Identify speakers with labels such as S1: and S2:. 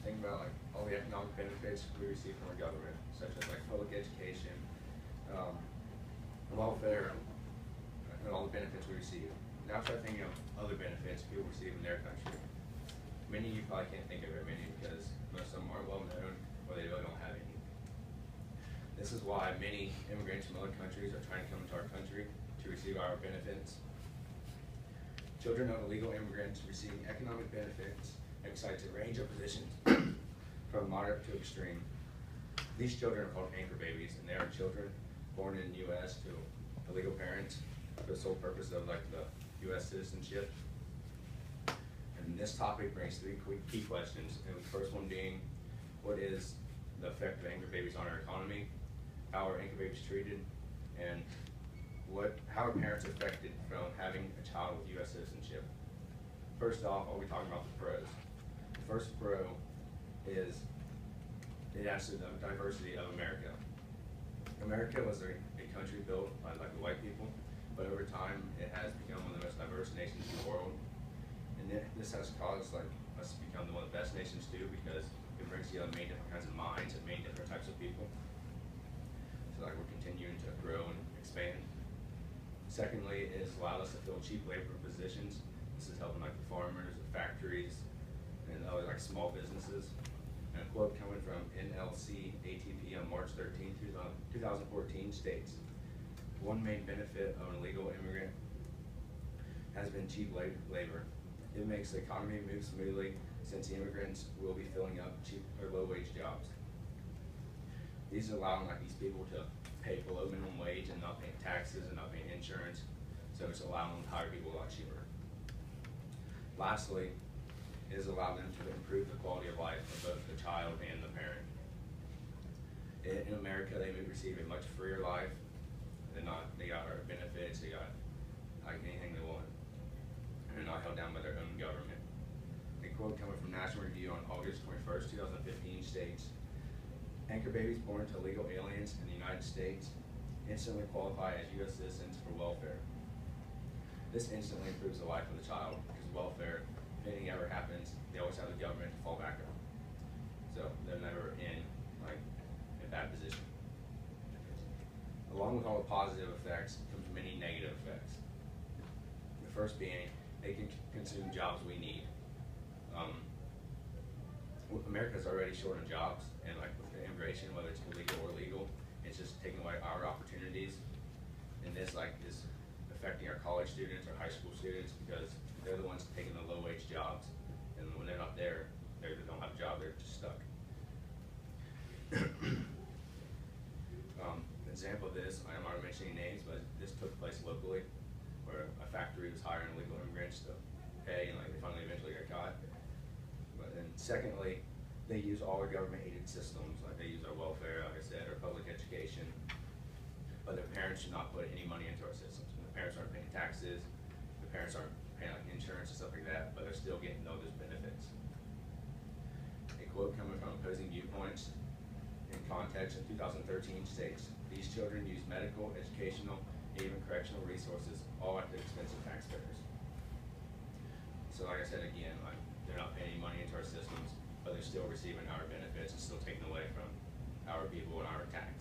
S1: think about like all the economic benefits we receive from our government, such as like public education, um, welfare, and all the benefits we receive. Now start thinking of other benefits people receive in their country. Many of you probably can't think of very many because most of them aren't well known or they really don't have any. This is why many immigrants from other countries are trying to come into our country to receive our benefits. Children of illegal immigrants receiving economic benefits excites a range of positions from moderate to extreme. These children are called anchor babies, and they are children born in the U.S. to illegal parents for the sole purpose of like the U.S. citizenship. And this topic brings three key questions, and the first one being, what is the effect of anchor babies on our economy? How are anchor babies treated? And how are parents affected from having a child with U.S. citizenship? First off, I'll be talking about the pros. The first pro is it adds to the diversity of America. America was a country built by like the white people, but over time it has become one of the most diverse nations in the world. And this has caused like us to become one of the best nations too, because it brings together many different kinds of minds and many different types of people. So like we're continuing to grow and expand. Secondly, it has allowed us to fill cheap labor positions. This is helping like the farmers, the factories, and other like small businesses. And a quote coming from NLC ATP on March 13, 2014 states, "One main benefit of an illegal immigrant has been cheap labor. It makes the economy move smoothly since the immigrants will be filling up cheap or low-wage jobs. These are allowing like these people to pay below minimum wage and not paying taxes and not paying insurance, so it's allowing them to hire people a lot cheaper. Lastly, it has allowed them to improve the quality of life of both the child and the parent. In America, they may receive a much freer life. They got our benefits, they got like anything they want, and they're not held down by their own government. A quote coming from National Review on August 21st, 2015 states, "Anchor babies born to illegal aliens in the United States instantly qualify as U.S. citizens for welfare. This instantly improves the life of the child because welfare, if anything ever happens, they always have the government to fall back on. So they're never in like a bad position. Along with all the positive effects comes many negative effects. The first being they can consume jobs we need. America's already short on jobs, and like with the immigration, whether it's illegal or legal, it's just taking away our opportunities. And this is affecting our college students, our high school students, because they're the ones taking the low wage jobs. And when they're not there, they don't have a job, they're just stuck. Example of this, I'm already mentioning names, but this took place locally, where a factory was hiring illegal immigrants to pay, and like they finally eventually got caught. But then secondly, they use all our government aided systems, like they use our welfare, like I said, our public education, but their parents should not put any money into our systems. The parents aren't paying taxes, the parents aren't paying like insurance and stuff like that, but they're still getting all those benefits. A quote coming from Opposing Viewpoints in Context in 2013 states, "These children use medical, educational, and even correctional resources, all at the expense of taxpayers." So like I said again, like they're not paying any money into our systems, but they're still receiving our benefits and still taking away from our people and our tax.